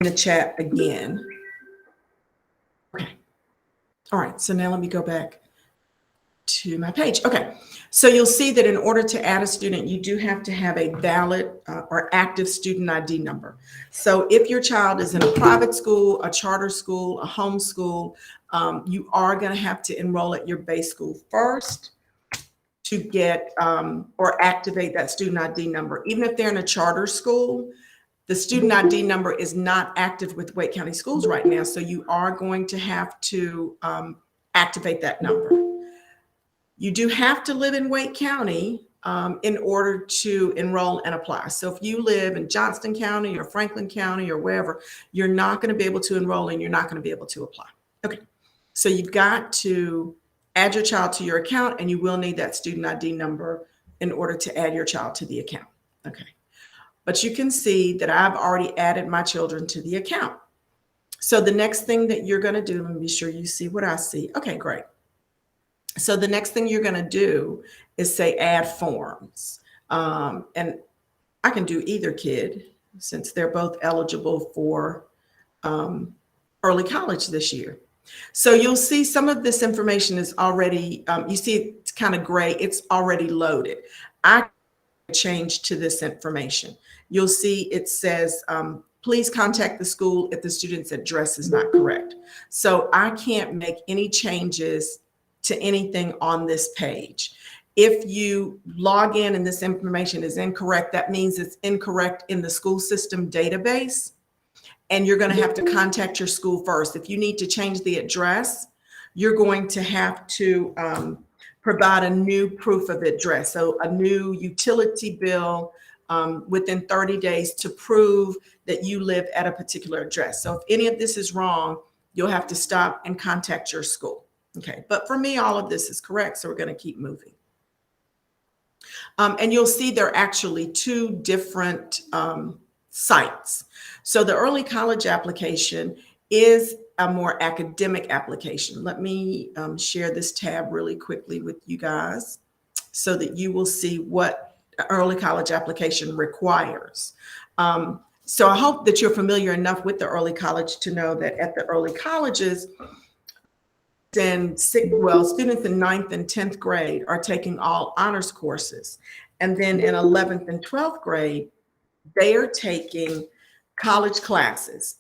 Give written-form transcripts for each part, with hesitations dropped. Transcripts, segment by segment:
the chat again. Okay. All right. So now let me go back to my page. Okay. So you'll see that in order to add a student, you do have to have a valid or active student ID number. So if your child is in a private school, a charter school, a home school, you are going to have to enroll at your base school first to get or activate that student ID number. Even if they're in a charter school, the student ID number is not active with Wake County Schools right now. So you are going to have to activate that number. You do have to live in Wake County in order to enroll and apply. So if you live in Johnston County or Franklin County or wherever, you're not going to be able to enroll and you're not going to be able to apply. Okay, so you've got to add your child to your account, and you will need that student ID number in order to add your child to the account. Okay, but you can see that I've already added my children to the account. So the next thing that you're going to do, let me be sure you see what I see. Okay, great. So the next thing you're going to do is say add forms. And I can do either kid since they're both eligible for early college this year. So you'll see some of this information is already, you see it's kind of gray, it's already loaded. I change to this information. You'll see it says, please contact the school if the student's address is not correct. So I can't make any changes to anything on this page. If you log in and this information is incorrect, that means it's incorrect in the school system database, and you're going to have to contact your school first. If you need to change the address, you're going to have to provide a new proof of address. So a new utility bill within 30 days to prove that you live at a particular address. So if any of this is wrong, you'll have to stop and contact your school. Okay, but for me, all of this is correct, so we're going to keep moving. And you'll see there are actually two different sites. So the early college application is a more academic application. Let me share this tab really quickly with you guys so that you will see what early college application requires. So I hope that you're familiar enough with the early college to know that at the early colleges, students in 9th and 10th grade are taking all honors courses. And then in 11th and 12th grade, they are taking college classes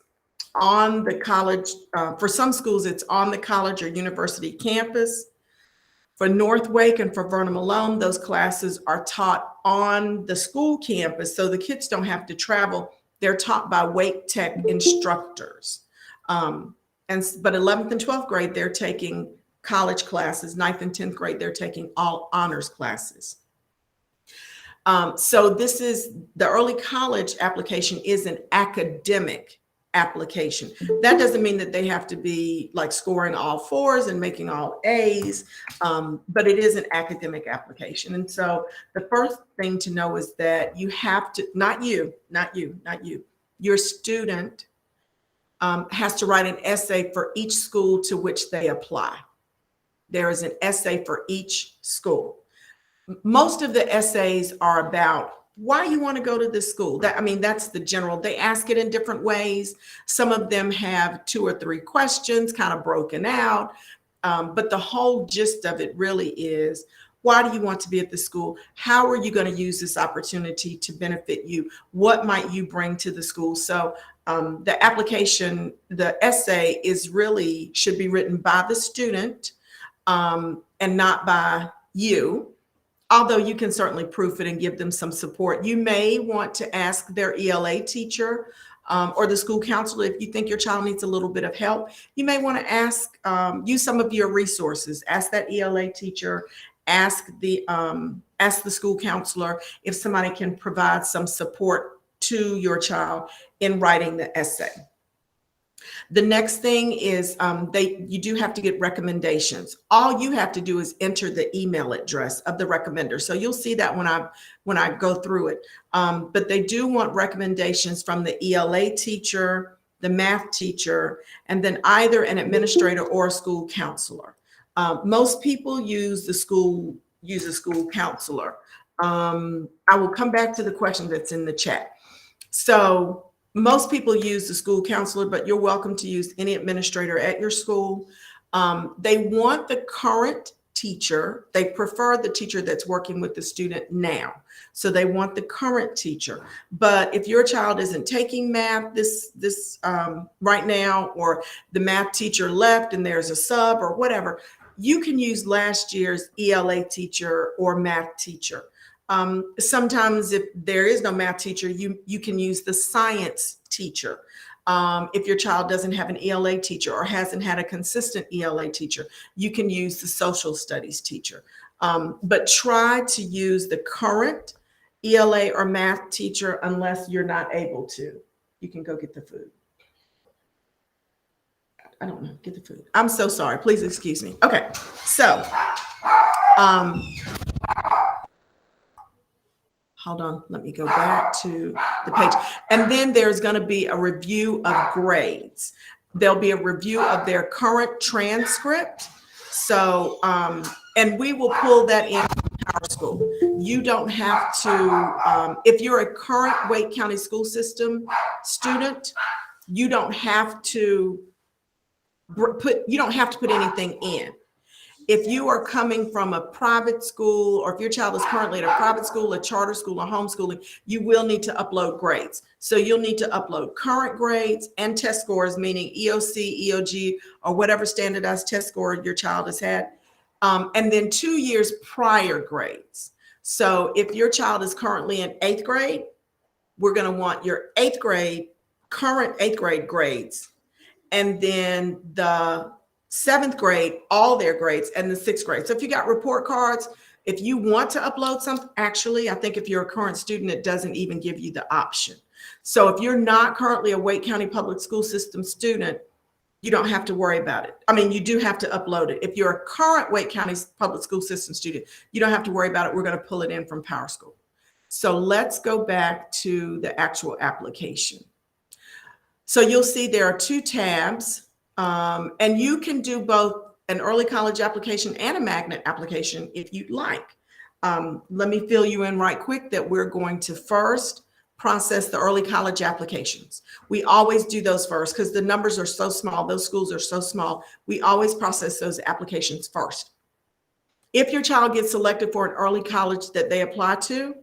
on the college. For some schools, it's on the college or university campus. For North Wake and for Vernon Malone, those classes are taught on the school campus, so the kids don't have to travel. They're taught by Wake Tech instructors. But 11th and 12th grade, they're taking college classes. 9th and 10th grade, they're taking all honors classes. So this is the early college application is an academic application. That doesn't mean that they have to be like scoring all fours and making all A's, but it is an academic application. And so the first thing to know is that you have to, not you, your student has to write an essay for each school to which they apply. There is an essay for each school. Most of the essays are about why you want to go to this school. That's the general. They ask it in different ways. Some of them have 2 or 3 questions kind of broken out. But the whole gist of it really is, why do you want to be at the school? How are you going to use this opportunity to benefit you? What might you bring to the school? So the application, the essay should be written by the student and not by you. Although you can certainly proof it and give them some support. You may want to ask their ELA teacher or the school counselor if you think your child needs a little bit of help. You may want to ask, use some of your resources. Ask that ELA teacher, ask the school counselor if somebody can provide some support to your child in writing the essay. The next thing is you do have to get recommendations. All you have to do is enter the email address of the recommender. So you'll see that when I go through it. But they do want recommendations from the ELA teacher, the math teacher, and then either an administrator or a school counselor. Most people use a school counselor. I will come back to the question that's in the chat. So Most people use the school counselor, but you're welcome to use any administrator at your school. They want the current teacher. They prefer the teacher that's working with the student now. So they want the current teacher. But if your child isn't taking math this right now, or the math teacher left and there's a sub or whatever, you can use last year's ELA teacher or math teacher. Sometimes if there is no math teacher, you can use the science teacher. If your child doesn't have an ELA teacher or hasn't had a consistent ELA teacher, you can use the social studies teacher. But try to use the current ELA or math teacher unless you're not able to. You can go get the food. I don't know, get the food. I'm so sorry. Please excuse me. Okay, so hold on, let me go back to the page. And then there's going to be a review of grades. There'll be a review of their current transcript. So, and we will pull that in our school. You don't have to, if you're a current Wake County school system student, you don't have to put anything in. If you are coming from a private school, or if your child is currently at a private school, a charter school, or homeschooling, you will need to upload grades. So you'll need to upload current grades and test scores, meaning EOC, EOG, or whatever standardized test score your child has had. And then 2 years prior grades. So if your child is currently in 8th grade, we're going to want your 8th grade, current 8th grade grades, and then the 7th grade, all their grades, and the 6th grade. So if you got report cards, if you want to upload something, actually, I think if you're a current student, it doesn't even give you the option. So if you're not currently a Wake County Public School System student, you don't have to worry about it. I mean, you do have to upload it. If you're a current Wake County Public School System student, you don't have to worry about it. We're going to pull it in from PowerSchool. So let's go back to the actual application. So you'll see there are 2 tabs, and you can do both an early college application and a magnet application if you'd like. Let me fill you in right quick that we're going to first process the early college applications. We always do those first because the numbers are so small. Those schools are so small. We always process those applications first. If your child gets selected for an early college that they apply to,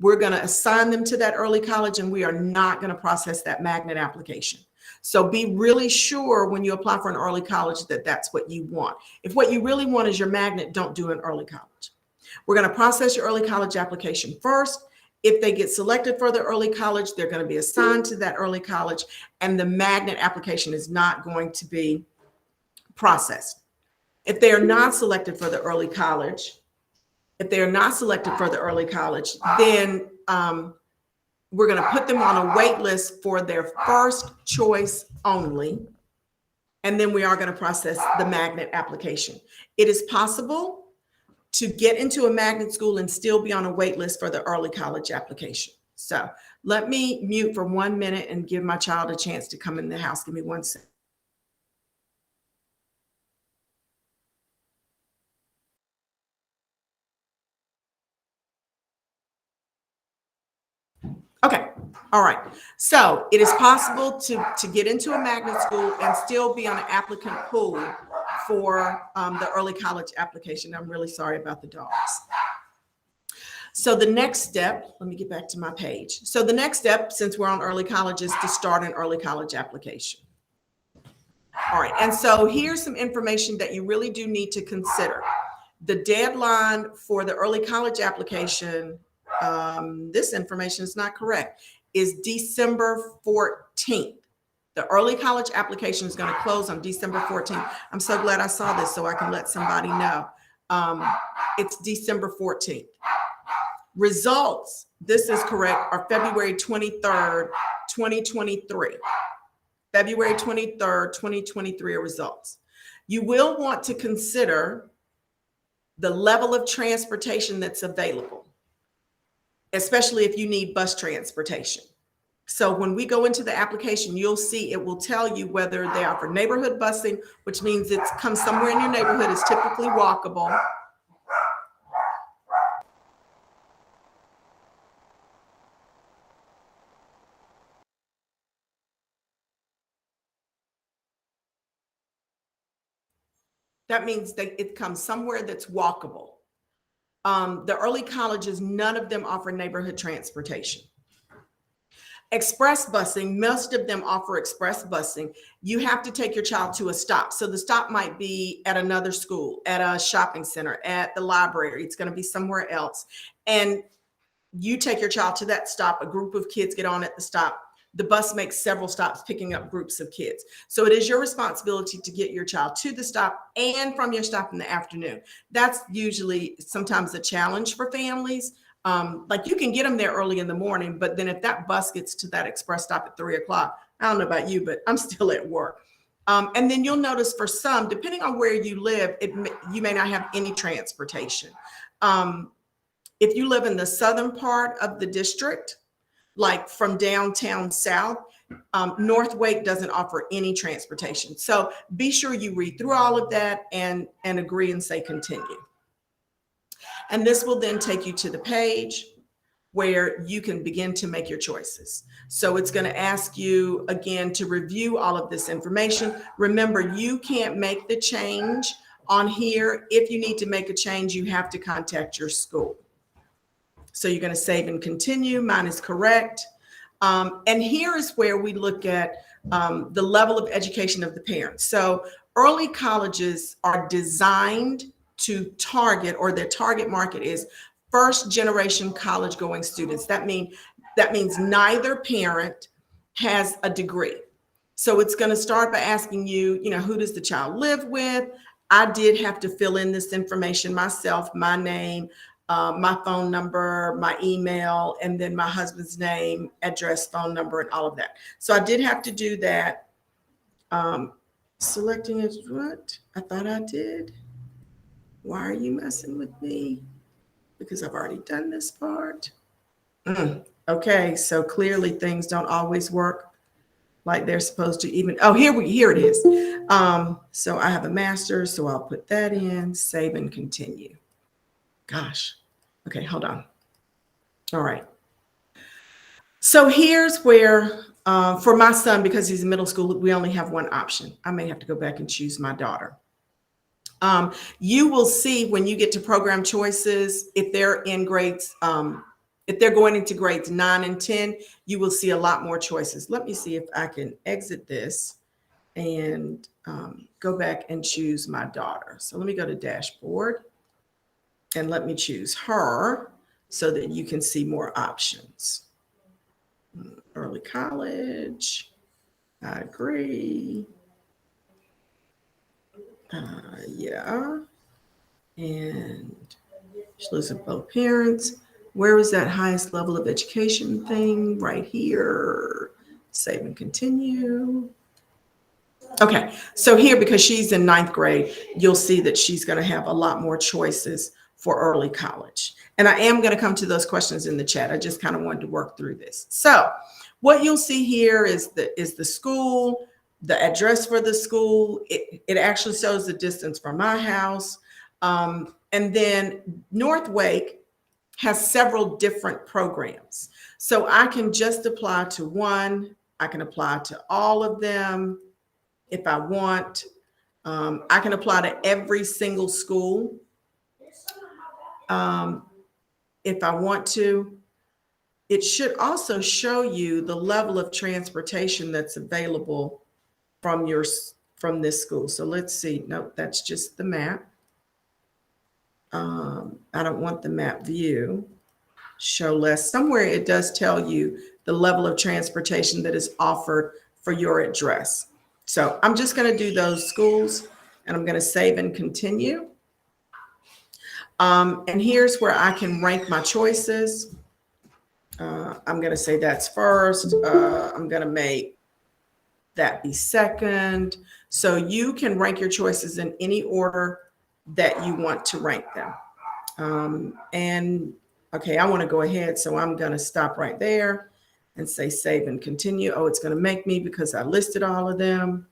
we're going to assign them to that early college, and we are not going to process that magnet application. So be really sure when you apply for an early college that that's what you want. If what you really want is your magnet, don't do an early college. We're going to process your early college application first. If they get selected for the early college, they're going to be assigned to that early college, and the magnet application is not going to be processed. If they are not selected for the early college, then we're going to put them on a wait list for their first choice only. And then we are going to process the magnet application. It is possible to get into a magnet school and still be on a wait list for the early college application. So let me mute for 1 minute and give my child a chance to come in the house. Give me 1 second. Okay. All right. So it is possible to get into a magnet school and still be on an applicant pool for the early college application. I'm really sorry about the dogs. So the next step, let me get back to my page. So the next step, since we're on early college, is to start an early college application. All right. And so here's some information that you really do need to consider. The deadline for the early college application, this information is not correct, is December 14th. The early college application is going to close on December 14th. I'm so glad I saw this so I can let somebody know. It's December 14th. Results, this is correct, are February 23rd, 2023. February 23rd, 2023 are results. You will want to consider the level of transportation that's available, especially if you need bus transportation. So when we go into the application, you'll see it will tell you whether they offer neighborhood busing, which means it comes somewhere in your neighborhood, is typically walkable. That means that it comes somewhere that's walkable. The early colleges, none of them offer neighborhood transportation. Express busing, most of them offer express busing. You have to take your child to a stop. So the stop might be at another school, at a shopping center, at the library. It's going to be somewhere else. And you take your child to that stop. A group of kids get on at the stop. The bus makes several stops picking up groups of kids. So it is your responsibility to get your child to the stop and from your stop in the afternoon. That's usually sometimes a challenge for families. Like you can get them there early in the morning, but then if that bus gets to that express stop at 3 o'clock, I don't know about you, but I'm still at work. And then you'll notice for some, depending on where you live, you may not have any transportation. If you live in the southern part of the district, like from downtown south, North Wake doesn't offer any transportation. So be sure you read through all of that and agree and say continue. And this will then take you to the page where you can begin to make your choices. So it's going to ask you again to review all of this information. Remember, you can't make the change on here. If you need to make a change, you have to contact your school. So you're going to save and continue. Mine is correct. And here is where we look at the level of education of the parents. So early colleges are designed to target, or their target market is first generation college going students. That means neither parent has a degree. So it's going to start by asking you, who does the child live with? I did have to fill in this information myself, my name, my phone number, my email, and then my husband's name, address, phone number, and all of that. So I did have to do that. Selecting is what? I thought I did. Why are you messing with me? Because I've already done this part. Okay, so clearly things don't always work like they're supposed to. Even, oh, here it is. So I have a master's, so I'll put that in, save and continue. Gosh. Okay, hold on. All right. So here's where, for my son, because he's in middle school, we only have one option. I may have to go back and choose my daughter. You will see when you get to program choices, if they're in grades, if they're going into grades 9 and 10, you will see a lot more choices. Let me see if I can exit this and go back and choose my daughter. So let me go to dashboard and let me choose her so that you can see more options. Early college, I agree. Yeah. And she lives with both parents. Where is that highest level of education thing? Right here. Save and continue. Okay, so here, because she's in 9th grade, you'll see that she's going to have a lot more choices for early college. And I am going to come to those questions in the chat. I just kind of wanted to work through this. So what you'll see here is the school, the address for the school. It actually shows the distance from my house. And then North Wake has several different programs. So I can just apply to one. I can apply to all of them if I want. I can apply to every single school if I want to. It should also show you the level of transportation that's available from this school. So let's see. Nope, that's just the map. I don't want the map view. Show less. Somewhere it does tell you the level of transportation that is offered for your address. So I'm just going to do those schools and I'm going to save and continue. And here's where I can rank my choices. I'm going to say that's first. I'm going to make that be second. So you can rank your choices in any order that you want to rank them. And okay, I want to go ahead. So I'm going to stop right there and say save and continue. Oh, it's going to make me because I listed all of them.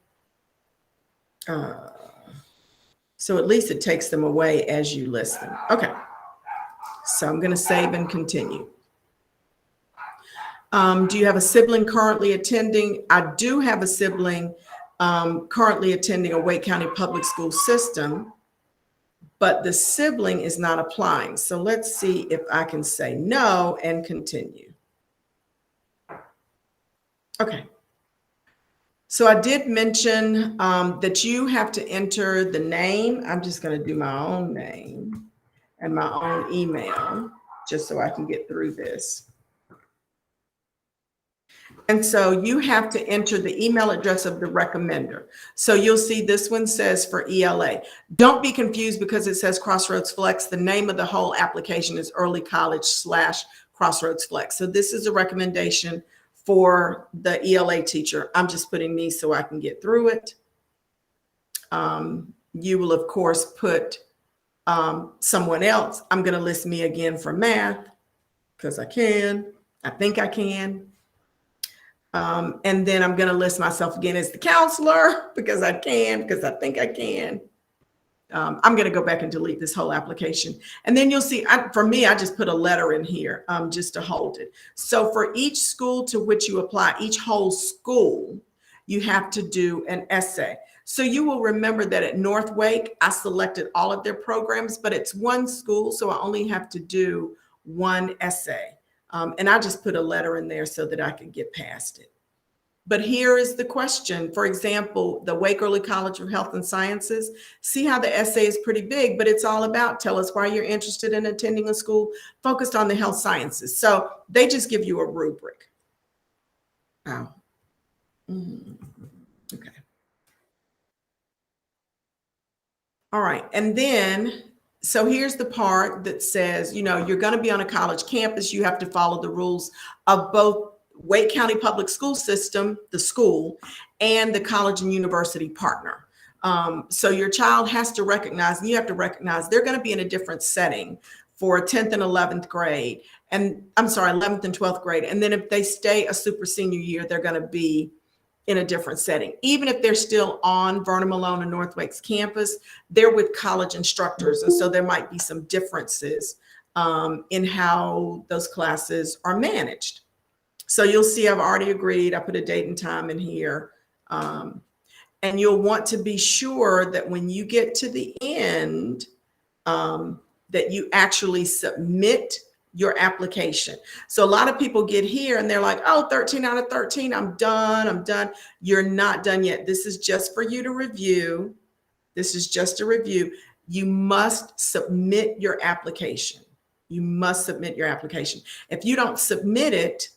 So at least it takes them away as you list them. Okay. So I'm going to save and continue. Do you have a sibling currently attending? I do have a sibling currently attending a Wake County public school system, but the sibling is not applying. So let's see if I can say no and continue. Okay. So I did mention that you have to enter the name. I'm just going to do my own name and my own email just so I can get through this. And so you have to enter the email address of the recommender. So you'll see this one says for ELA. Don't be confused because it says Crossroads Flex. The name of the whole application is Early College / Crossroads Flex. So this is a recommendation for the ELA teacher. I'm just putting me so I can get through it. You will, of course, put someone else. I'm going to list me again for math because I can. I think I can. And then I'm going to list myself again as the counselor because I can, because I think I can. I'm going to go back and delete this whole application. And then you'll see, for me, I just put a letter in here just to hold it. So for each school to which you apply, each whole school, you have to do an essay. So you will remember that at North Wake, I selected all of their programs, but it's one school, so I only have to do one essay. And I just put a letter in there so that I could get past it. But here is the question. For example, the Wake Early College of Health and Sciences, see how the essay is pretty big, but it's all about tell us why you're interested in attending a school focused on the health sciences. So they just give you a rubric. Oh. Okay. All right. And then, so here's the part that says, you know, you're going to be on a college campus. You have to follow the rules of both Wake County Public School System, the school, and the college and university partner. So your child has to recognize, and you have to recognize they're going to be in a different setting for 10th and 11th grade. And I'm sorry, 11th and 12th grade. And then if they stay a super senior year, they're going to be in a different setting. Even if they're still on Vernon Malone and North Wake's campus, they're with college instructors. And so there might be some differences in how those classes are managed. So you'll see I've already agreed. I put a date and time in here. And you'll want to be sure that when you get to the end, that you actually submit your application. So a lot of people get here and they're like, oh, 13 out of 13, I'm done. You're not done yet. This is just for you to review. This is just a review. You must submit your application. You must submit your application. If you don't submit it,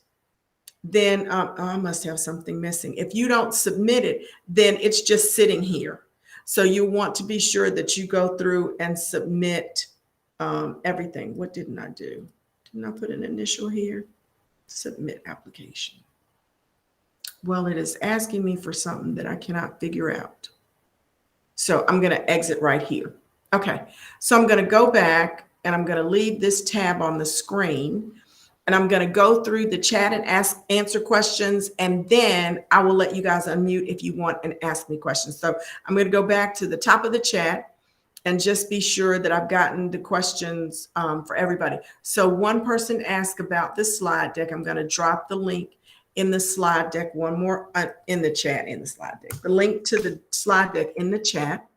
then I must have something missing. If you don't submit it, then it's just sitting here. So you want to be sure that you go through and submit everything. What didn't I do? Didn't I put an initial here? Submit application. Well, it is asking me for something that I cannot figure out. So I'm going to exit right here. Okay, so I'm going to go back and I'm going to leave this tab on the screen. And I'm going to go through the chat and answer questions. And then I will let you guys unmute if you want and ask me questions. So I'm going to go back to the top of the chat and just be sure that I've gotten the questions for everybody. So one person asked about the slide deck. I'm going to drop the link in the slide deck one more in the chat, in the slide deck, the link to the slide deck in the chat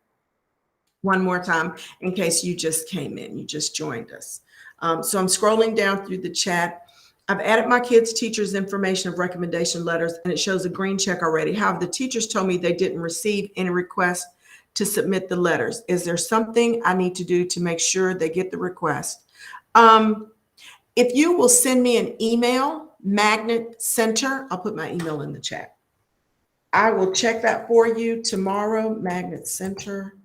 one more time in case you just came in, you just joined us. So I'm scrolling down through the chat. I've added my kids' teachers' information of recommendation letters, and it shows a green check already. However, the teachers told me they didn't receive any request to submit the letters. Is there something I need to do to make sure they get the request? If you will send me an email, Magnet Center, I'll put my email in the chat. I will check that for you tomorrow, Magnet Center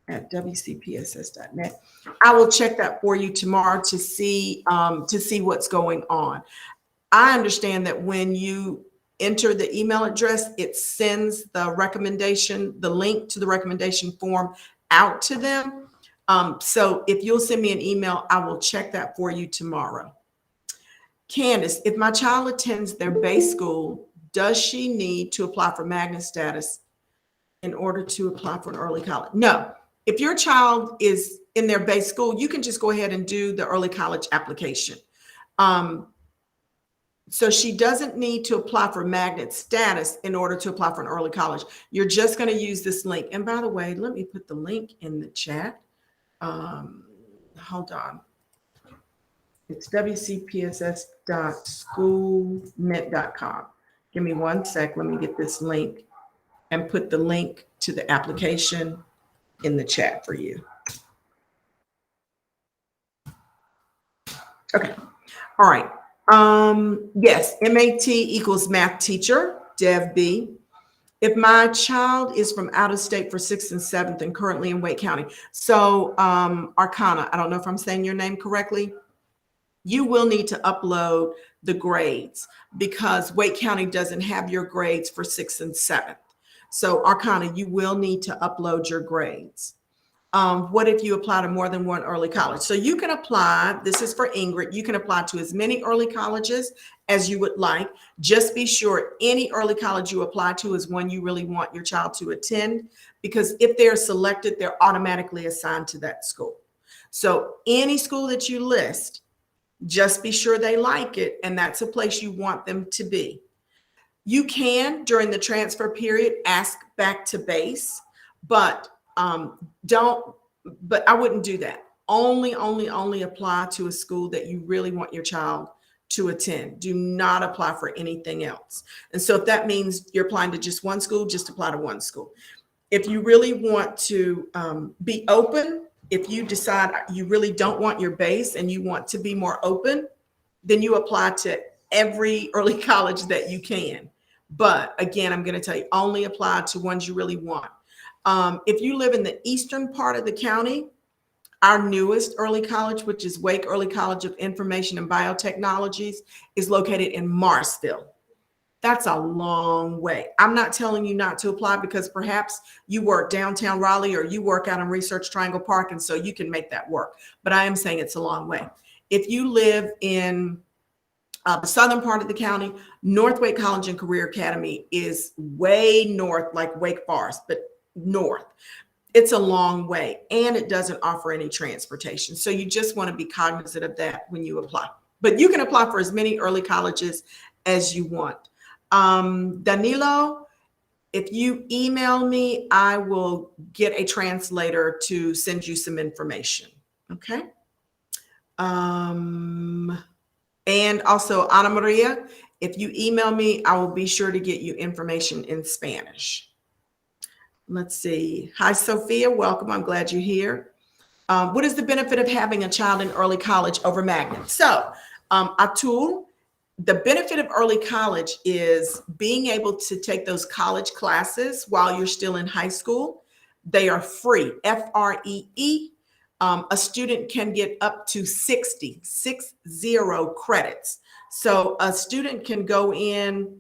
at WCPSS.net. I will check that for you tomorrow to see what's going on. I understand that when you enter the email address, it sends the recommendation, the link to the recommendation form out to them. So if you'll send me an email, I will check that for you tomorrow. Candace, if my child attends their base school, does she need to apply for magnet status in order to apply for an early college? No. If your child is in their base school, you can just go ahead and do the early college application. So she doesn't need to apply for magnet status in order to apply for an early college. You're just going to use this link. And by the way, let me put the link in the chat. Hold on. It's wcpss.schoolnet.com. Give me one sec. Let me get this link and put the link to the application in the chat for you. Okay. All right. Yes, MAT equals math teacher, Dev B. If my child is from out of state for 6th and 7th and currently in Wake County. So Arcana, I don't know if I'm saying your name correctly. You will need to upload the grades because Wake County doesn't have your grades for 6th and 7th. So Arcana, you will need to upload your grades. What if you apply to more than one early college? So you can apply, this is for Ingrid, you can apply to as many early colleges as you would like. Just be sure any early college you apply to is one you really want your child to attend, because if they're selected, they're automatically assigned to that school. So any school that you list, just be sure they like it, and that's a place you want them to be. You can, during the transfer period, ask back to base, but I wouldn't do that. Only apply to a school that you really want your child to attend. Do not apply for anything else. And so if that means you're applying to just one school, just apply to one school. If you really want to be open, if you decide you really don't want your base and you want to be more open, then you apply to every early college that you can. But again, I'm going to tell you, only apply to ones you really want. If you live in the eastern part of the county, our newest early college, which is Wake Early College of Information and Biotechnologies, is located in Marsville. That's a long way. I'm not telling you not to apply because perhaps you work downtown Raleigh or you work out in Research Triangle Park, and so you can make that work. But I am saying it's a long way. If you live in the southern part of the county, North Wake College and Career Academy is way north, like Wake Forest, but north. It's a long way, and it doesn't offer any transportation. So you just want to be cognizant of that when you apply. But you can apply for as many early colleges as you want. Danilo, if you email me, I will get a translator to send you some information. Okay. And also Ana Maria, if you email me, I will be sure to get you information in Spanish. Let's see. Hi, Sophia. Welcome. I'm glad you're here. What is the benefit of having a child in early college over magnet? So, Atul, the benefit of early college is being able to take those college classes while you're still in high school. They are free, F-R-E-E. A student can get up to 60 credits. So a student can go in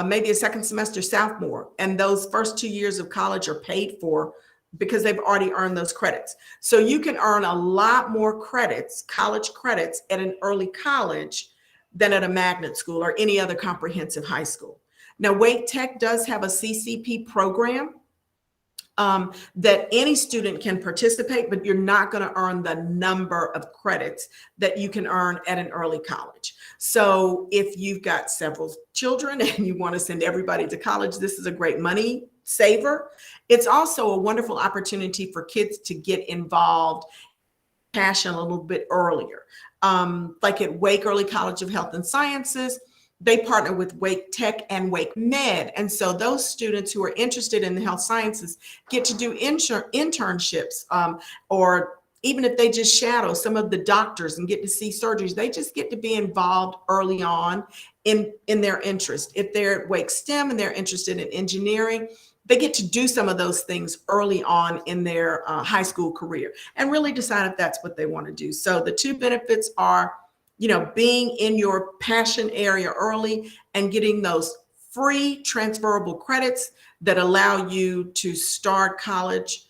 maybe a second semester sophomore, and those first 2 years of college are paid for because they've already earned those credits. So you can earn a lot more credits, college credits, at an early college than at a magnet school or any other comprehensive high school. Now, Wake Tech does have a CCP program that any student can participate, but you're not going to earn the number of credits that you can earn at an early college. So if you've got several children and you want to send everybody to college, this is a great money saver. It's also a wonderful opportunity for kids to get involved in passion a little bit earlier. Like at Wake Early College of Health and Sciences, they partner with Wake Tech and Wake Med. And so those students who are interested in the health sciences get to do internships, or even if they just shadow some of the doctors and get to see surgeries, they just get to be involved early on in their interest. If they're at Wake STEM and they're interested in engineering, they get to do some of those things early on in their high school career and really decide if that's what they want to do. So the two benefits are, being in your passion area early and getting those free transferable credits that allow you to start college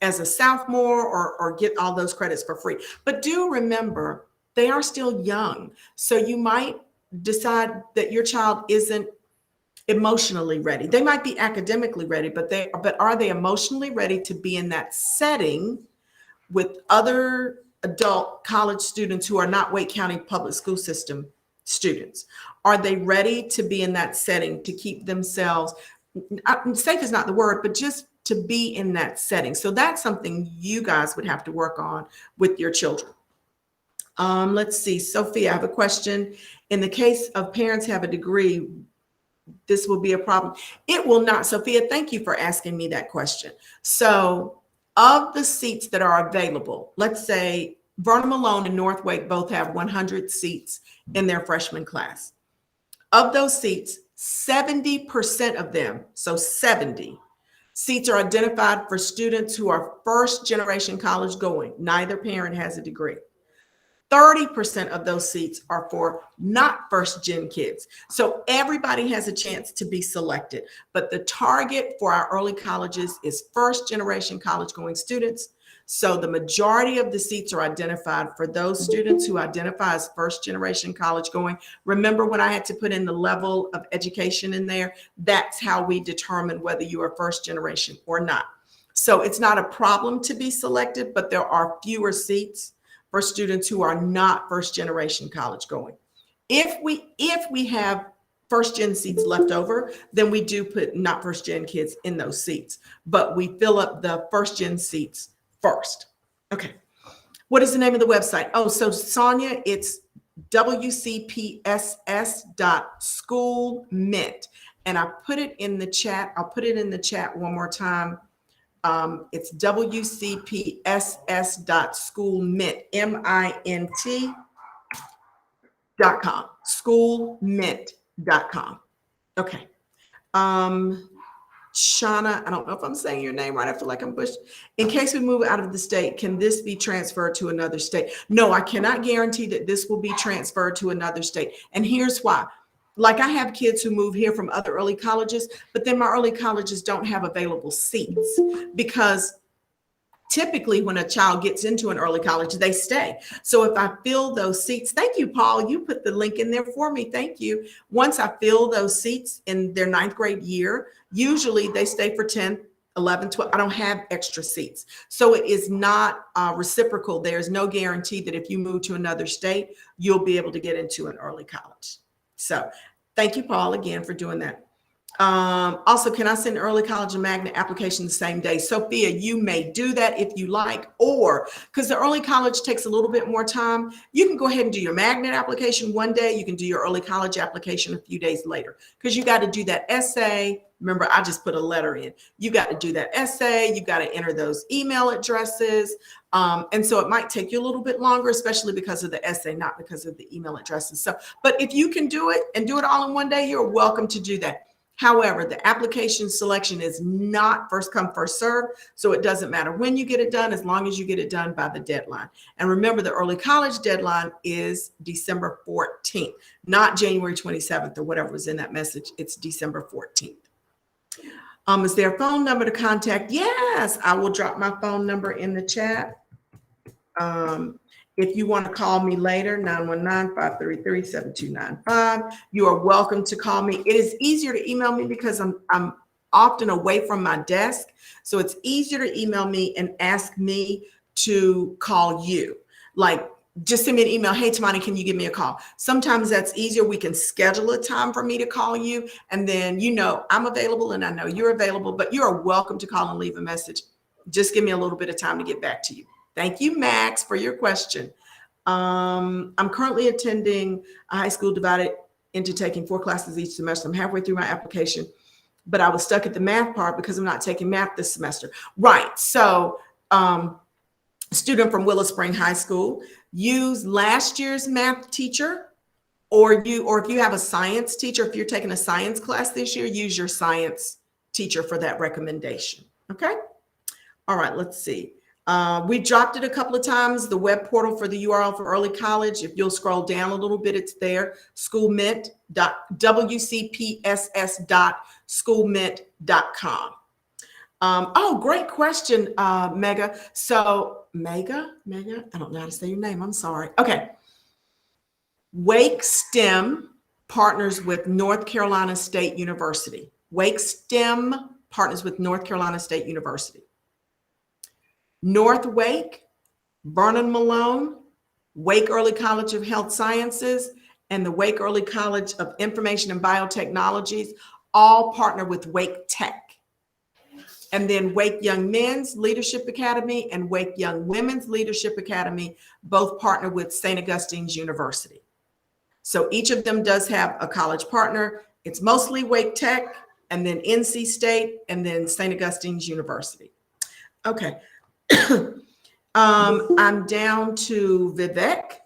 as a sophomore or get all those credits for free. But do remember, they are still young. So you might decide that your child isn't emotionally ready. They might be academically ready, but are they emotionally ready to be in that setting with other adult college students who are not Wake County public school system students? Are they ready to be in that setting, to keep themselves, safe is not the word, but just to be in that setting? So that's something you guys would have to work on with your children. Let's see, Sophia, I have a question. In the case of parents have a degree, this will be a problem. It will not, Sophia. Thank you for asking me that question. So of the seats that are available, let's say Vernon Malone and North Wake both have 100 seats in their freshman class. Of those seats, 70% of them, so 70 seats, are identified for students who are first generation college going. Neither parent has a degree. 30% of those seats are for not first gen kids. So everybody has a chance to be selected, but the target for our early colleges is first generation college going students. So the majority of the seats are identified for those students who identify as first generation college going. Remember when I had to put in the level of education in there? That's how we determine whether you are first generation or not. So it's not a problem to be selected, but there are fewer seats for students who are not first generation college going. If we have first gen seats left over, then we do put not first gen kids in those seats, but we fill up the first gen seats first. Okay. What is the name of the website? Oh, so Sonia, it's WCPSS.schoolmint. And I put it in the chat. I'll put it in the chat one more time. It's WCPSS.schoolmint, MINT.com, schoolmint.com. Okay. Shauna, I don't know if I'm saying your name right. I feel like I'm pushed. In case we move out of the state, can this be transferred to another state? No, I cannot guarantee that this will be transferred to another state. And here's why. Like I have kids who move here from other early colleges, but then my early colleges don't have available seats because typically when a child gets into an early college, they stay. So if I fill those seats, thank you, Paul, you put the link in there for me. Thank you. Once I fill those seats in their 9th grade year, usually they stay for 10, 11, 12. I don't have extra seats. So it is not reciprocal. There's no guarantee that if you move to another state, you'll be able to get into an early college. So thank you, Paul, again for doing that. Also, can I send early college and magnet application the same day? Sophia, you may do that if you like, or because the early college takes a little bit more time, you can go ahead and do your magnet application one day. You can do your early college application a few days later because you got to do that essay. Remember, I just put a letter in. You got to do that essay. You got to enter those email addresses. And so it might take you a little bit longer, especially because of the essay, not because of the email addresses. So, but if you can do it and do it all in one day, you're welcome to do that. However, the application selection is not first come, first serve. So it doesn't matter when you get it done, as long as you get it done by the deadline. And remember, the early college deadline is December 14th, not January 27th or whatever was in that message. It's December 14th. Is there a phone number to contact? Yes, I will drop my phone number in the chat. If you want to call me later, 919-533-7295, you are welcome to call me. It is easier to email me because I'm often away from my desk. So it's easier to email me and ask me to call you. Like, just send me an email. Hey, Tamani, can you give me a call? Sometimes that's easier. We can schedule a time for me to call you. And then, you know, I'm available and I know you're available, but you are welcome to call and leave a message. Just give me a little bit of time to get back to you. Thank you, Max, for your question. I'm currently attending a high school divided into taking 4 classes each semester. I'm halfway through my application, but I was stuck at the math part because I'm not taking math this semester. Right. So, student from Willow Spring High School, use last year's math teacher, or if you have a science teacher, if you're taking a science class this year, use your science teacher for that recommendation. Okay. All right. Let's see. We dropped it a couple of times, the web portal for the URL for early college. If you'll scroll down a little bit, it's there, schoolmint.wcps.schoolmint.com. Oh, great question, Mega. So Mega, I don't know how to say your name. I'm sorry. Okay. Wake STEM partners with North Carolina State University. Wake STEM partners with North Carolina State University. North Wake, Vernon Malone, Wake Early College of Health Sciences, and the Wake Early College of Information and Biotechnologies all partner with Wake Tech. And then Wake Young Men's Leadership Academy and Wake Young Women's Leadership Academy both partner with St. Augustine's University. So each of them does have a college partner. It's mostly Wake Tech, and then NC State, and then St. Augustine's University. Okay. I'm down to Vivek.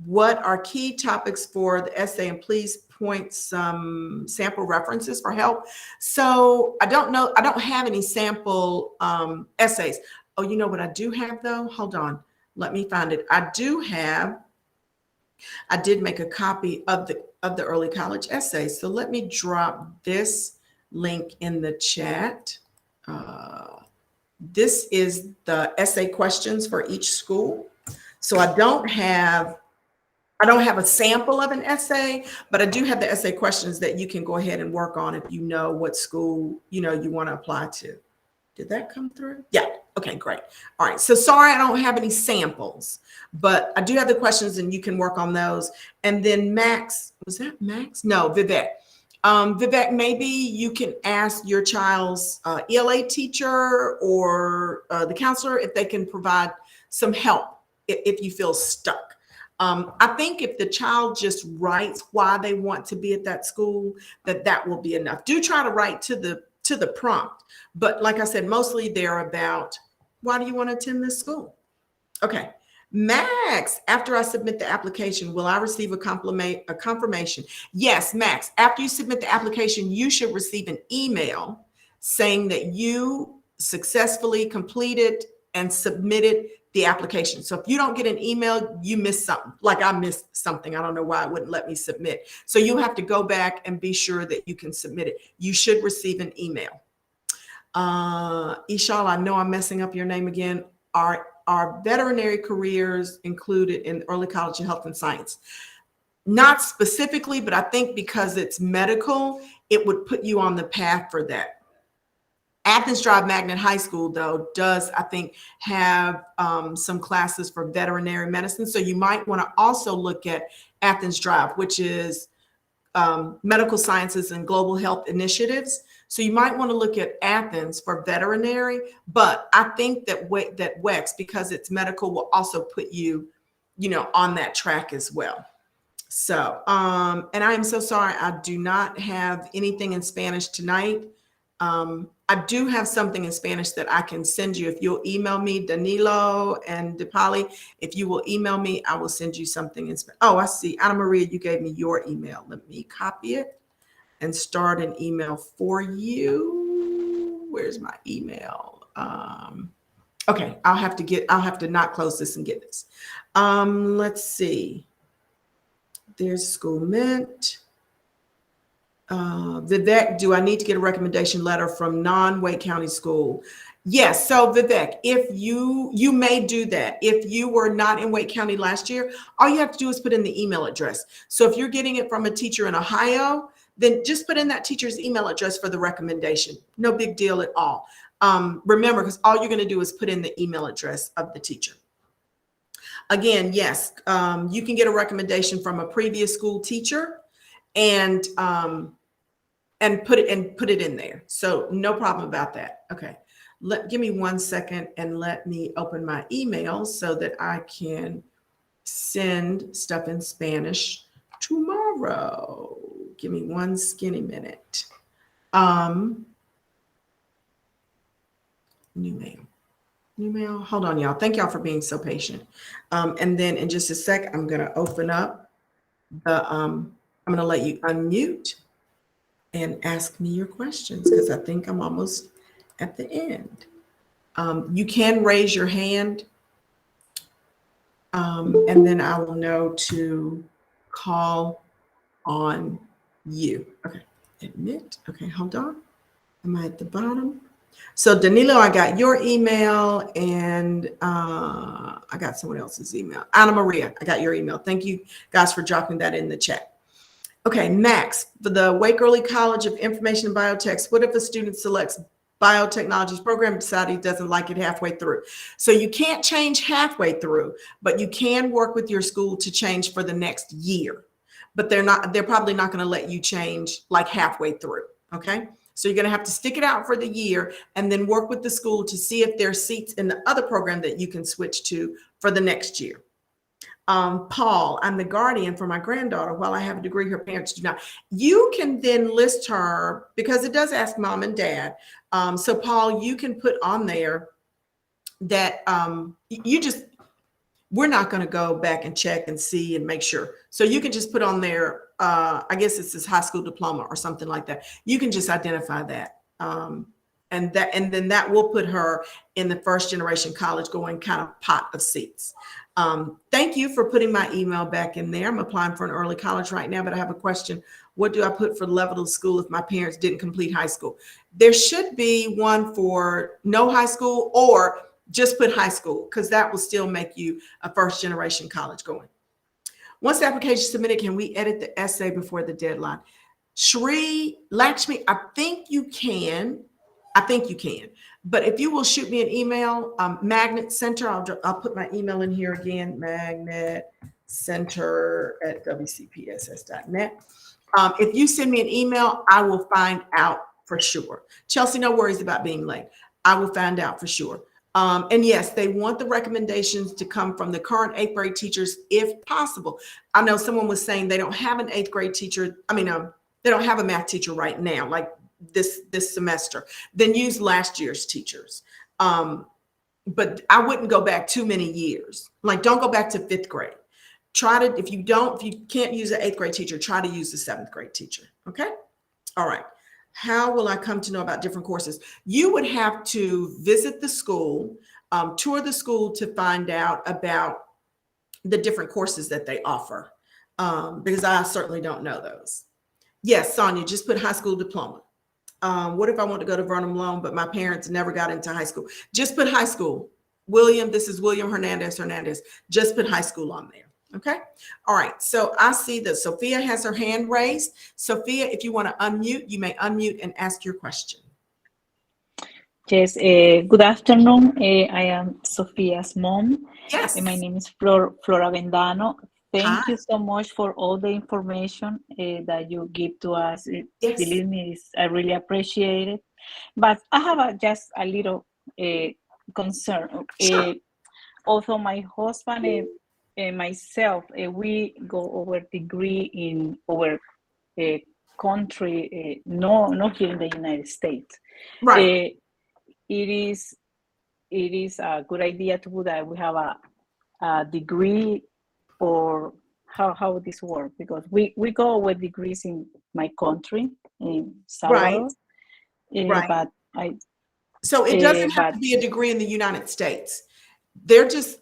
What are key topics for the essay? And please point some sample references for help. So I don't know, I don't have any sample essays. Oh, you know what I do have though? Hold on, let me find it. I did make a copy of the early college essay. So let me drop this link in the chat. This is the essay questions for each school. So I don't have a sample of an essay, but I do have the essay questions that you can go ahead and work on if you know what school you want to apply to. Did that come through? Yeah. Okay, great. All right. So sorry, I don't have any samples, but I do have the questions and you can work on those. And then Max, was that Max? No, Vivek. Vivek, maybe you can ask your child's ELA teacher or the counselor if they can provide some help if you feel stuck. I think if the child just writes why they want to be at that school, that will be enough. Do try to write to the prompt, but like I said, mostly they're about why do you want to attend this school? Okay. Max, after I submit the application, will I receive a confirmation? Yes, Max, after you submit the application, you should receive an email saying that you successfully completed and submitted the application. So if you don't get an email, you missed something. Like I missed something. I don't know why it wouldn't let me submit. So you'll have to go back and be sure that you can submit it. You should receive an email. Ishal, I know I'm messing up your name again. Are veterinary careers included in early college of health and science? Not specifically, but I think because it's medical, it would put you on the path for that. Athens Drive Magnet High School, though, does, I think, have some classes for veterinary medicine. So you might want to also look at Athens Drive, which is medical sciences and global health initiatives. So you might want to look at Athens for veterinary, but I think that WEX, because it's medical, will also put you, on that track as well. So, and I am so sorry, I do not have anything in Spanish tonight. I do have something in Spanish that I can send you. If you'll email me, Danilo and Dipali, if you will email me, I will send you something in Spanish. Oh, I see. Ana Maria, you gave me your email. Let me copy it and start an email for you. Where's my email? Okay, I'll have to not close this and get this. Let's see. There's School Mint. Vivek, do I need to get a recommendation letter from non-Wake County school? Yes. So Vivek, if you may do that. If you were not in Wake County last year, all you have to do is put in the email address. So if you're getting it from a teacher in Ohio, then just put in that teacher's email address for the recommendation. No big deal at all. Remember, because all you're going to do is put in the email address of the teacher. Again, yes, you can get a recommendation from a previous school teacher and put it in there. So no problem about that. Okay. Give me 1 second and let me open my email so that I can send stuff in Spanish tomorrow. Give me one skinny minute. New mail. Hold on, y'all. Thank y'all for being so patient. And then in just a sec, I'm going to open up I'm going to let you unmute and ask me your questions because I think I'm almost at the end. You can raise your hand and then I will know to call on you. Okay, admit. Okay, hold on. Am I at the bottom? So Danilo, I got your email and I got someone else's email. Ana Maria, I got your email. Thank you guys for dropping that in the chat. Okay, Max, for the Wake Early College of Information and Biotech, what if a student selects biotechnology's program and decides he doesn't like it halfway through? So you can't change halfway through, but you can work with your school to change for the next year. but they're probably not going to let you change like halfway through. Okay. So you're going to have to stick it out for the year and then work with the school to see if there's seats in the other program that you can switch to for the next year. Paul, I'm the guardian for my granddaughter. While I have a degree, her parents do not. You can then list her, because it does ask mom and dad. So Paul, you can put on there that we're not going to go back and check and see and make sure. So you can just put on there, I guess it's his high school diploma or something like that. You can just identify that. And then that will put her in the first generation college going kind of pot of seats. Thank you for putting my email back in there. I'm applying for an early college right now, but I have a question. What do I put for level of school if my parents didn't complete high school? There should be one for no high school, or just put high school, because that will still make you a first generation college going. Once the application is submitted, can we edit the essay before the deadline? Shri Lakshmi, I think you can. But if you will shoot me an email, Magnet Center, I'll put my email in here again, magnetcenter@wcpss.net. If you send me an email, I will find out for sure. Chelsea, no worries about being late. I will find out for sure. And yes, they want the recommendations to come from the current 8th grade teachers if possible. I know someone was saying they don't have an 8th grade teacher. I mean, they don't have a math teacher right now, like this semester. Then use last year's teachers. But I wouldn't go back too many years. Like, don't go back to 5th grade. Try to, if you can't use an 8th grade teacher, try to use the 7th grade teacher. Okay. All right. How will I come to know about different courses? You would have to visit the school, tour the school to find out about the different courses that they offer, because I certainly don't know those. Yes, Sonia, just put high school diploma. What if I want to go to Vernon Malone, but my parents never got into high school? Just put high school. William, this is William Hernandez. Just put high school on there. Okay. All right. So I see that Sophia has her hand raised. Sophia, if you want to unmute, you may unmute and ask your question. Yes. Good afternoon. I am Sophia's mom. Yes. My name is Flora Vendano. Thank Hi. you so much for all the information that you give to us. Yes. Believe me, I really appreciate it. But I have just a little concern. Sure. Also, my husband and myself, we go over degree in our country, not here in the United States. Right. It is a good idea to do that. We have a degree, or how this works, because we go with degrees in my country, in Salvador. Right. But so it doesn't have to be a degree in the United States. They're just,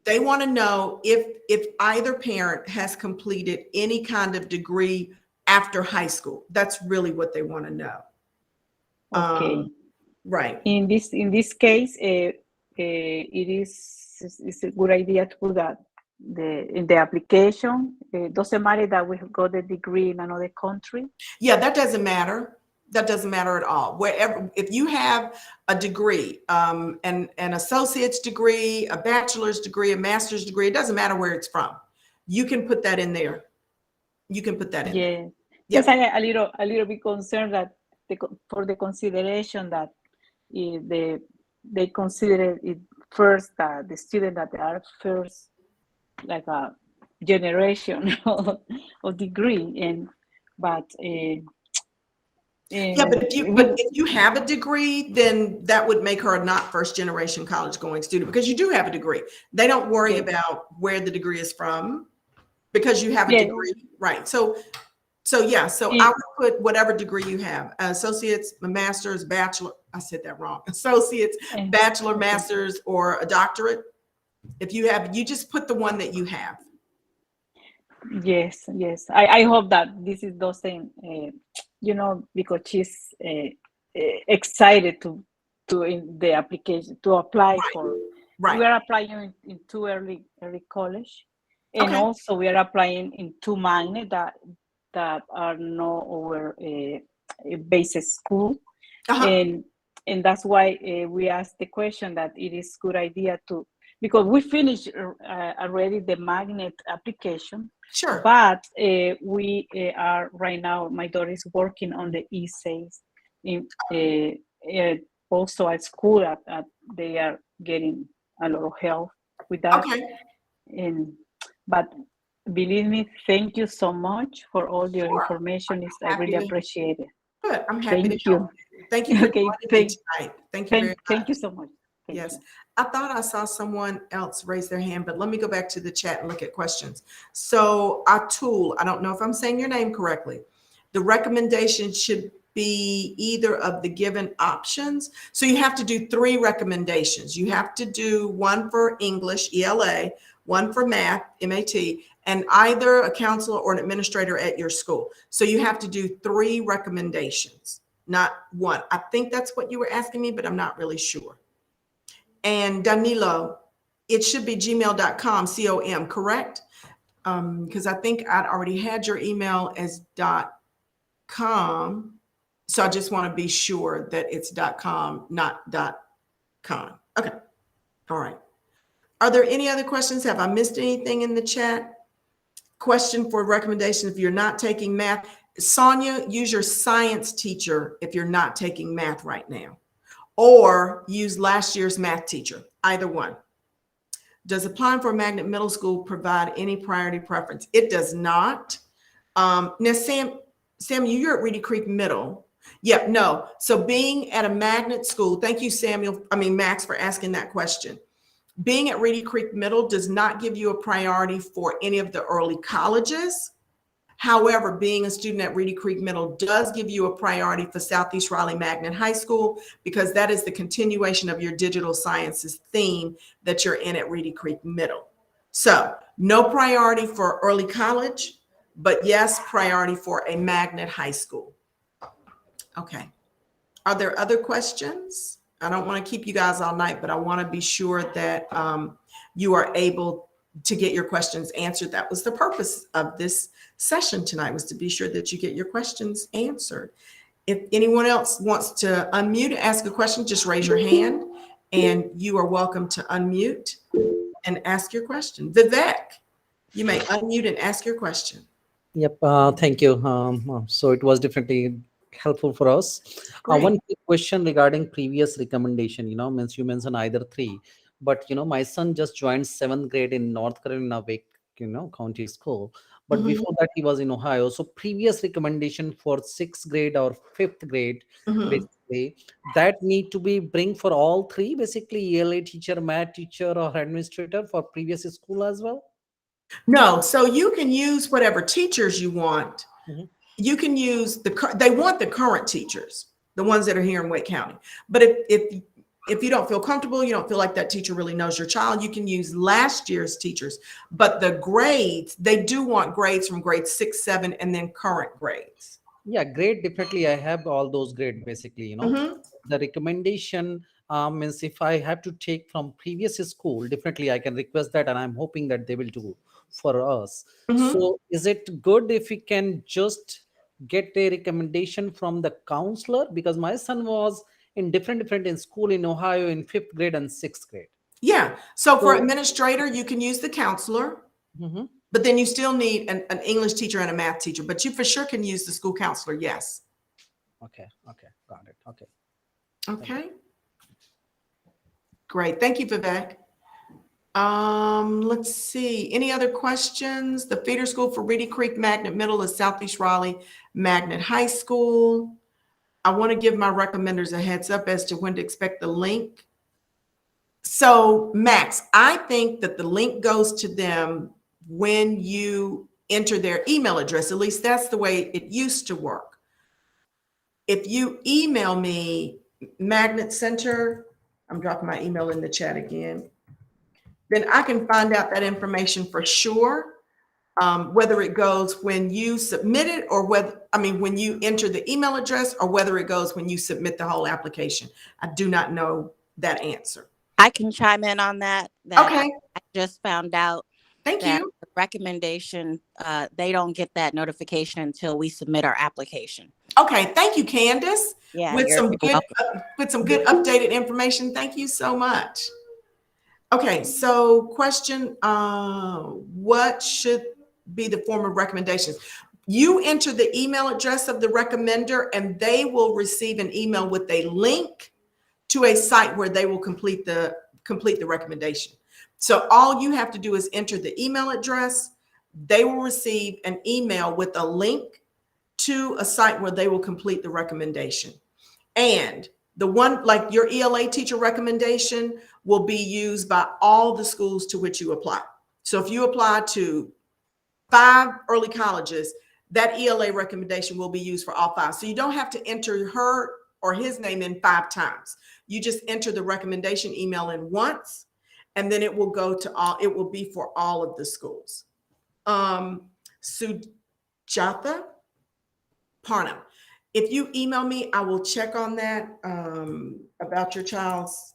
they want to know if either parent has completed any kind of degree after high school. That's really what they want to know. Okay. Right. In this case, it's a good idea to put that in the application. Doesn't matter that we got the degree in another country. Yeah, that doesn't matter. That doesn't matter at all. Wherever, if you have a degree, an associate's degree, a bachelor's degree, a master's degree, it doesn't matter where it's from. You can put that in there. You can put that in there. Yes, I am a little bit concerned that for the consideration that they consider it first, that the student that they are first, like a generation of degree, but if you have a degree, then that would make her a not first generation college going student, because you do have a degree. They don't worry about where the degree is from, because you have a degree, right? So I would put whatever degree you have: associates, a master's, bachelor. I said that wrong. Associates, bachelor, master's, or a doctorate. If you have, you just put the one that you have. Yes. I hope that this is doesn't, because she's excited to in the application to apply for. Right. We are applying in 2 early college, and also we are applying in 2 magnet that are not our basic school, and that's why we asked the question that it is good idea to because we finished already the magnet application. Sure. But we are right now, my daughter is working on the essays. Also at school, they are getting a lot of help with that. Okay. But believe me, thank you so much for all your Sure. information. I really appreciate it. Good. I'm happy Thank to help you. Thank you for Okay, joining me tonight. Thank you very much. Thank you so much. Yes. I thought I saw someone else raise their hand, but let me go back to the chat and look at questions. So Atul, I don't know if I'm saying your name correctly. The recommendation should be either of the given options. So you have to do 3 recommendations. You have to do one for English, ELA, one for math, MAT, and either a counselor or an administrator at your school. So you have to do 3 recommendations, not one. I think that's what you were asking me, but I'm not really sure. And Danilo, it should be gmail.com, COM, correct? Because I think I'd already had your email as .com. So I just want to be sure that it's .com, not .com. Okay. All right. Are there any other questions? Have I missed anything in the chat? Question for recommendation if you're not taking math. Sonia, use your science teacher if you're not taking math right now. Or use last year's math teacher, either one. Does applying for a magnet middle school provide any priority preference? It does not. Now, Sam, you're at Reedy Creek Middle. Yep, no. So being at a magnet school, thank you, Max, for asking that question. Being at Reedy Creek Middle does not give you a priority for any of the early colleges. However, being a student at Reedy Creek Middle does give you a priority for Southeast Raleigh Magnet High School because that is the continuation of your digital sciences theme that you're in at Reedy Creek Middle. So no priority for early college, but yes, priority for a magnet high school. Okay. Are there other questions? I don't want to keep you guys all night, but I want to be sure that you are able to get your questions answered. That was the purpose of this session tonight, was to be sure that you get your questions answered. If anyone else wants to unmute and ask a question, just raise your hand and you are welcome to unmute and ask your question. Vivek, you may unmute and ask your question. Yep, thank you. So it was definitely helpful for us. One quick question regarding previous recommendation, means you mentioned either 3, but my son just joined 7th grade in North Carolina Wake, county school. But before that, he was in Ohio. So previous recommendation for 6th grade or 5th grade, basically, that need to be bring for all 3, basically ELA teacher, math teacher, or administrator for previous school as well? No, so you can use whatever teachers you want. You can use they want the current teachers, the ones that are here in Wake County. But if you don't feel comfortable, you don't feel like that teacher really knows your child, you can use last year's teachers. But the grades, they do want grades from grade 6, 7, and then current grades. Yeah, grade, definitely. I have all those grades, basically, The recommendation means if I have to take from previous school, definitely I can request that, and I'm hoping that they will do for us. So is it good if we can just get a recommendation from the counselor? Because my son was in different in school in Ohio in 5th grade and 6th grade. Yeah. So for administrator, you can use the counselor, but then you still need an English teacher and a math teacher, but you for sure can use the school counselor. Yes. Okay. Got it. Okay. Great. Thank you, Vivek. Let's see. Any other questions? The feeder school for Reedy Creek Magnet Middle is Southeast Raleigh Magnet High School. I want to give my recommenders a heads up as to when to expect the link. So Max, I think that the link goes to them when you enter their email address. At least that's the way it used to work. If you email me, Magnet Center, I'm dropping my email in the chat again, then I can find out that information for sure, whether it goes when you submit it or when you enter the email address, or whether it goes when you submit the whole application. I do not know that answer. I can chime in on that. Okay. I just found out. Thank you. The recommendation, they don't get that notification until we submit our application. Okay. Thank you, Candace. Yeah, with some good updated information. Thank you so much. Okay, so question, what should be the form of recommendations? You enter the email address of the recommender and they will receive an email with a link to a site where they will complete the recommendation. So all you have to do is enter the email address. They will receive an email with a link to a site where they will complete the recommendation. And the one, like your ELA teacher recommendation, will be used by all the schools to which you apply. So if you apply to 5 early colleges, that ELA recommendation will be used for all 5. So you don't have to enter her or his name in 5 times. You just enter the recommendation email in once, and then it will go to all, it will be for all of the schools. Sujatha Parnam, if you email me, I will check on that about your child's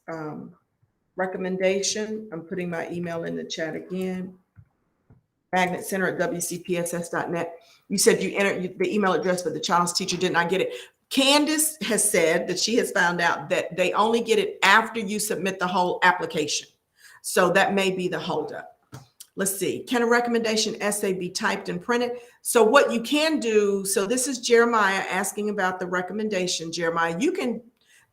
recommendation. I'm putting my email in the chat again. magnetcenter@wcpss.net. You said you entered the email address, but the child's teacher did not get it. Candace has said that she has found out that they only get it after you submit the whole application. So that may be the holdup. Let's see. Can a recommendation essay be typed and printed? So what you can do, so this is Jeremiah asking about the recommendation. Jeremiah, you can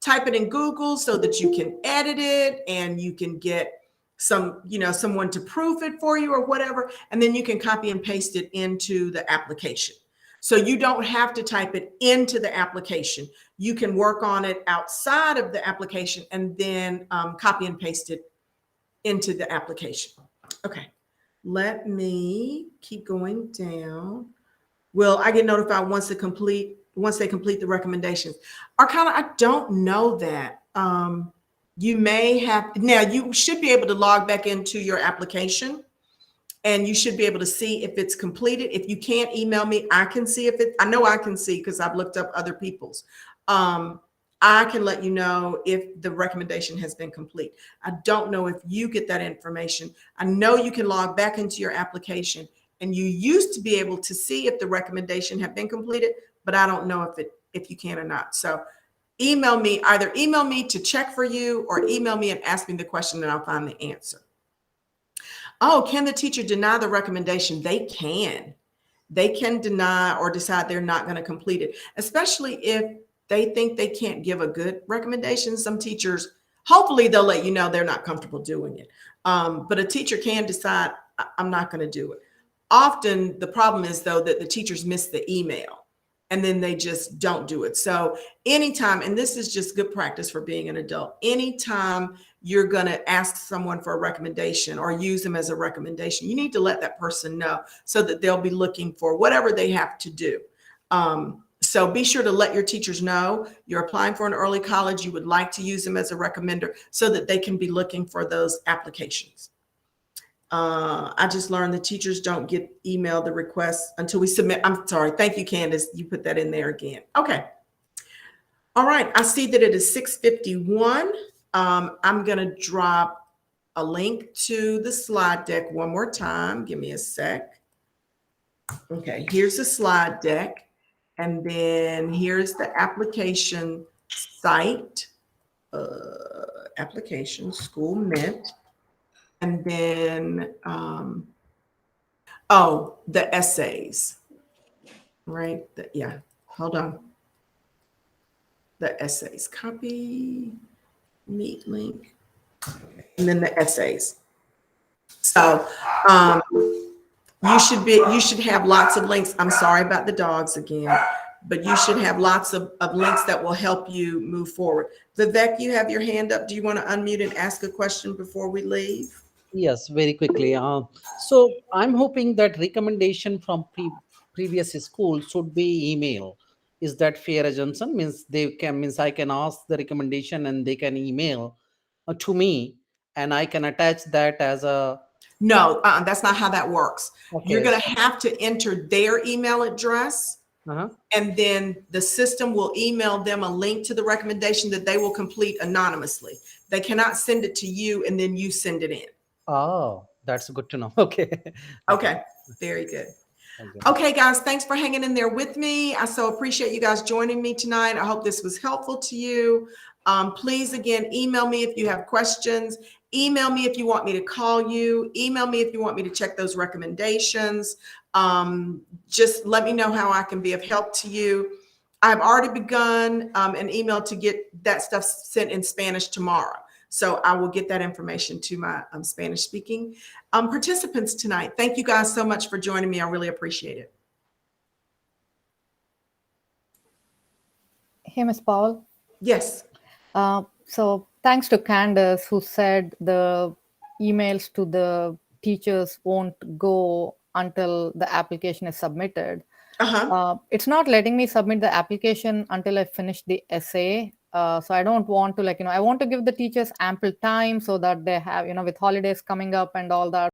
type it in Google so that you can edit it and you can get some, someone to proof it for you or whatever, and then you can copy and paste it into the application. So you don't have to type it into the application. You can work on it outside of the application and then copy and paste it into the application. Okay, let me keep going down. Will I get notified once they complete the recommendations? Arcana, I don't know that. You may have, now you should be able to log back into your application and you should be able to see if it's completed. If you can't email me, I can see if it, I know I can see because I've looked up other people's. I can let you know if the recommendation has been complete. I don't know if you get that information. I know you can log back into your application and you used to be able to see if the recommendation had been completed, but I don't know if you can or not. So email me, either email me to check for you or email me and ask me the question and I'll find the answer. Oh, can the teacher deny the recommendation? They can. They can deny or decide they're not going to complete it, especially if they think they can't give a good recommendation. Some teachers, hopefully they'll let you know they're not comfortable doing it. But a teacher can decide, I'm not going to do it. Often the problem is though that the teachers miss the email and then they just don't do it. So anytime, and this is just good practice for being an adult, anytime you're going to ask someone for a recommendation or use them as a recommendation, you need to let that person know so that they'll be looking for whatever they have to do. So be sure to let your teachers know you're applying for an early college. You would like to use them as a recommender so that they can be looking for those applications. I just learned the teachers don't get emailed the requests until we submit. I'm sorry. Thank you, Candace. You put that in there again. Okay. All right. I see that it is 6:51. I'm going to drop a link to the slide deck one more time. Give me a sec. Okay. Here's the slide deck. And then here's the application site, application School Mint. And then, the essays, right? Yeah, hold on. The essays, copy, meet link, and then the essays. So you should have lots of links. I'm sorry about the dogs again, but you should have lots of links that will help you move forward. Vivek, you have your hand up. Do you want to unmute and ask a question before we leave? Yes, very quickly. So I'm hoping that recommendation from previous school should be email. Is that fair assumption? Means I can ask the recommendation and they can email to me, and I can attach that as a. No, that's not how that works. Okay. You're going to have to enter their email address, and then the system will email them a link to the recommendation that they will complete anonymously. They cannot send it to you and then you send it in. Oh, that's good to know. Okay. Okay, very good. Okay, guys, thanks for hanging in there with me. I so appreciate you guys joining me tonight. I hope this was helpful to you. Please, again, email me if you have questions. Email me if you want me to call you. Email me if you want me to check those recommendations. Just let me know how I can be of help to you. I've already begun an email to get that stuff sent in Spanish tomorrow. So I will get that information to my Spanish speaking participants tonight. Thank you guys so much for joining me. I really appreciate it. Hey, Ms. Powell. Yes. So thanks to Candace, who said the emails to the teachers won't go until the application is submitted. It's not letting me submit the application until I finish the essay. So I don't want to, I want to give the teachers ample time so that they have, with holidays coming up and all that.